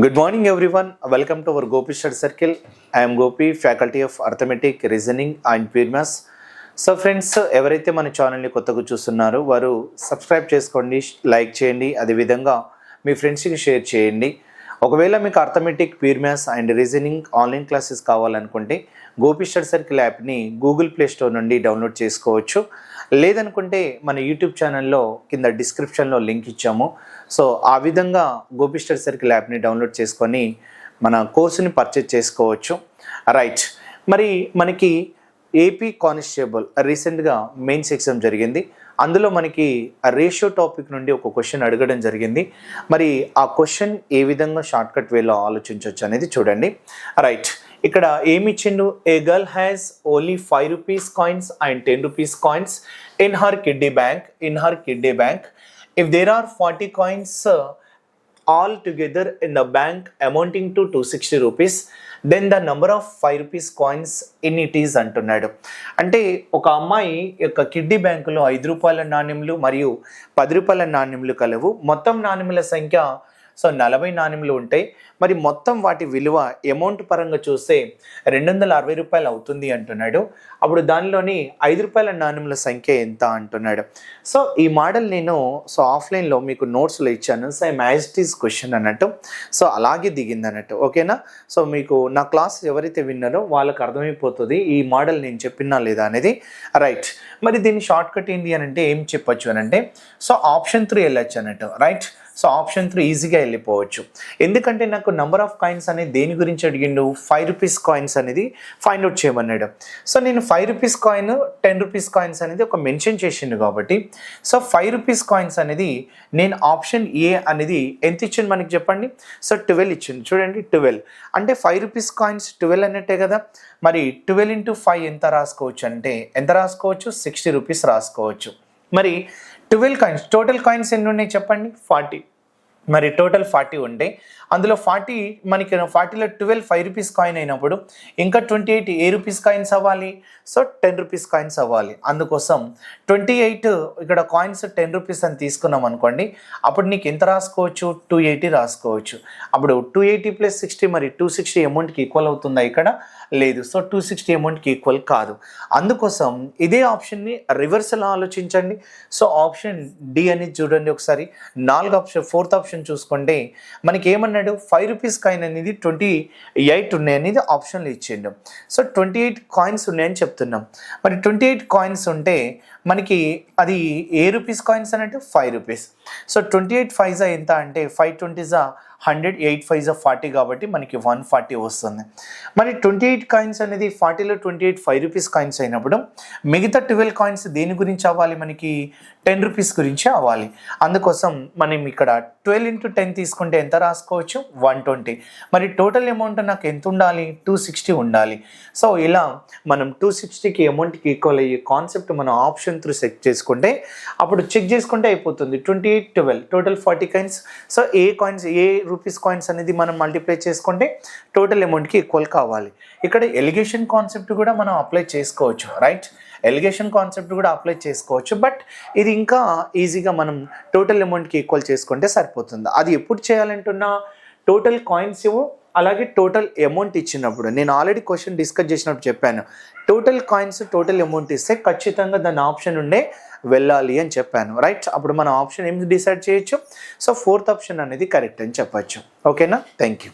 Good morning everyone. Welcome to our Gopi Study Circle. I am Gopi, Faculty of Arithmetic, Reasoning and Pure Maths. So friends, ఎవరైతే మన ఛానల్ని కొత్తగా చూస్తున్నారో వారు subscribe చేసుకోండి, like చేయండి, అదేవిధంగా మీ ఫ్రెండ్స్కి షేర్ చేయండి. ఒకవేళ మీకు arithmetic, pure maths and reasoning online classes కావాలనుకుంటే గోపి స్టడీ సర్కిల్ యాప్ని గూగుల్ ప్లే స్టోర్ నుండి డౌన్లోడ్ చేసుకోవచ్చు. లేదనుకుంటే మన యూట్యూబ్ ఛానల్లో కింద డిస్క్రిప్షన్లో లింక్ ఇచ్చాము. సో ఆ విధంగా గోపి స్టడీ సర్కిల్ యాప్ని డౌన్లోడ్ చేసుకొని మన కోర్సుని పర్చేజ్ చేసుకోవచ్చు. రైట్, మరి మనకి ఏపీ కానిస్టేబుల్ రీసెంట్గా మెయిన్స్ ఎగ్జామ్ జరిగింది. అందులో మనకి రేషియో టాపిక్ నుండి ఒక క్వశ్చన్ అడగడం జరిగింది. మరి ఆ క్వశ్చన్ ఏ విధంగా షార్ట్కట్ వేలో ఆలోచించవచ్చు అనేది చూడండి. రైట్, ఇక్కడ ఏమి ఇచ్చిండు? A girl has only 5 rupees coins and 10 rupees coins in her కిడ్డీ bank. If there are 40 coins all together in the bank amounting to 260 rupees, then the number of 5 rupees coins in it is అంటున్నాడు. అంటే ఒక అమ్మాయి యొక్క kiddy బ్యాంకులో 5 రూపాయల నాణ్యములు మరియు 10 రూపాయల నాణ్యములు కలవు. మొత్తం నాణ్యముల సంఖ్య 40 నాణ్యములు ఉంటాయి. మరి మొత్తం వాటి విలువ అమౌంట్ పరంగా చూస్తే 260 రూపాయలు అవుతుంది అంటున్నాడు. అప్పుడు దానిలోని 5 రూపాయల నాణ్యముల సంఖ్య ఎంత అంటున్నాడు. సో ఈ మోడల్ నేను ఆఫ్లైన్లో మీకు నోట్స్లో ఇచ్చాను. Same as it is question అన్నట్టు. సో అలాగే దిగింది అన్నట్టు. ఓకేనా? సో మీకు నా క్లాస్ ఎవరైతే విన్నారో వాళ్ళకి అర్థమైపోతుంది ఈ మోడల్ నేను చెప్పినా లేదా అనేది. రైట్, మరి దీని షార్ట్ కట్ ఏంటి అని అంటే ఏం చెప్పచ్చు అని అంటే ఆప్షన్ 3 వెళ్ళచ్చు అన్నట్టు. రైట్, సో ఆప్షన్ 3 ఈజీగా వెళ్ళిపోవచ్చు. ఎందుకంటే నాకు నెంబర్ ఆఫ్ కాయిన్స్ అనేది దేని గురించి అడిగిండు? 5 రూపీస్ కాయిన్స్ అనేది ఫైండ్ అవుట్ చేయమన్నాడు. సో నేను 5 రూపీస్ కాయిన్, 10 రూపీస్ కాయిన్స్ అనేది ఒక మెన్షన్ చేసిండు కాబట్టి 5 రూపీస్ కాయిన్స్ అనేది నేను ఆప్షన్ ఏ అనేది ఎంత ఇచ్చింది మనకి చెప్పండి? 12 ఇచ్చింది. చూడండి, 12 అంటే 5 రూపీస్ కాయిన్స్ 12 అన్నట్టే కదా. మరి 12 into 5 ఎంత రాసుకోవచ్చు అంటే 60 రూపీస్ రాసుకోవచ్చు. మరి 12 కాయిన్స్, టోటల్ కాయిన్స్ ఎన్ని ఉన్నాయి చెప్పండి? 40. మరి టోటల్ 40 ఉంటాయి. అందులో 40 మనకి 40లో 12 5 రూపీస్ కాయిన్ అయినప్పుడు ఇంకా 28 ఏ రూపీస్ కాయిన్స్ అవ్వాలి? 10 రూపీస్ కాయిన్స్ అవ్వాలి. అందుకోసం 28 ఇక్కడ కాయిన్స్ 10 రూపీస్ అని తీసుకున్నాం అనుకోండి, అప్పుడు నీకు ఎంత రాసుకోవచ్చు? 280 రాసుకోవచ్చు. అప్పుడు 280 + 60 మరి 260 అమౌంట్కి ఈక్వల్ అవుతుందా? ఇక్కడ లేదు. 260 అమౌంట్కి ఈక్వల్ కాదు. అందుకోసం ఇదే ఆప్షన్ని రివర్సల్ ఆలోచించండి. ఆప్షన్ డి అనేది చూడండి ఒకసారి. 4th ఆప్షన్ చూసుకుంటే మనకి ఏమన్నాడు? 5 రూపీస్ కాయిన్ అనేది 28 ఉన్నాయి అనేది ఆప్షన్లో ఇచ్చిండు. 28 కాయిన్స్ ఉన్నాయని చెప్తున్నాం. మరి 28 కాయిన్స్ ఉంటే మనకి అది ఏ రూపీస్ కాయిన్స్ అన్నట్టు? 5 రూపీస్. 28 5 ఎంత అంటే 5 20 100, 8 5 40 కాబట్టి మనకి 140 వస్తుంది. మరి 28 కాయిన్స్ అనేది 40లో 28 5 రూపీస్ కాయిన్స్ అయినప్పుడు మిగతా 12 కాయిన్స్ దేని గురించి అవ్వాలి? మనకి 10 రూపీస్ గురించి అవ్వాలి. అందుకోసం మనం ఇక్కడ 12 into 10 తీసుకుంటే ఎంత రాసుకోవచ్చు? 120. మరి టోటల్ అమౌంట్ నాకు ఎంత ఉండాలి? 260 ఉండాలి. ఇలా మనం 260కి అమౌంట్కి ఈక్వల్ అయ్యే కాన్సెప్ట్ మనం ఆప్షన్ 3 సెట్ చేసుకుంటే అప్పుడు చెక్ చేసుకుంటే అయిపోతుంది. 28 12 టోటల్ 40 కాయిన్స్. ఏ రూపీస్ కాయిన్స్ అనేది మనం మల్టిప్లై చేసుకుంటే టోటల్ అమౌంట్కి ఈక్వల్ కావాలి. ఇక్కడ ఎలిగేషన్ కాన్సెప్ట్ కూడా మనం అప్లై చేసుకోవచ్చు. రైట్, ఎలిగేషన్ కాన్సెప్ట్ కూడా అప్లై చేసుకోవచ్చు. బట్ ఇది ఇంకా ఈజీగా మనం టోటల్ అమౌంట్కి ఈక్వల్ చేసుకుంటే సరిపోతుంది. అది ఎప్పుడు చేయాలంటున్నా? టోటల్ కాయిన్స్ ఇవ్వు, అలాగే టోటల్ అమౌంట్ ఇచ్చినప్పుడు. నేను ఆల్రెడీ క్వశ్చన్ డిస్కస్ చేసినప్పుడు చెప్పాను, టోటల్ కాయిన్స్ టోటల్ అమౌంట్ ఇస్తే ఖచ్చితంగా దాని ఆప్షన్ ఉండే వెళ్ళాలి అని చెప్పాను. రైట్, అప్పుడు మనం ఆప్షన్ ఏమి డిసైడ్ చేయొచ్చు? 4th ఆప్షన్ అనేది కరెక్ట్ అని చెప్పచ్చు. ఓకేనా? Thank you.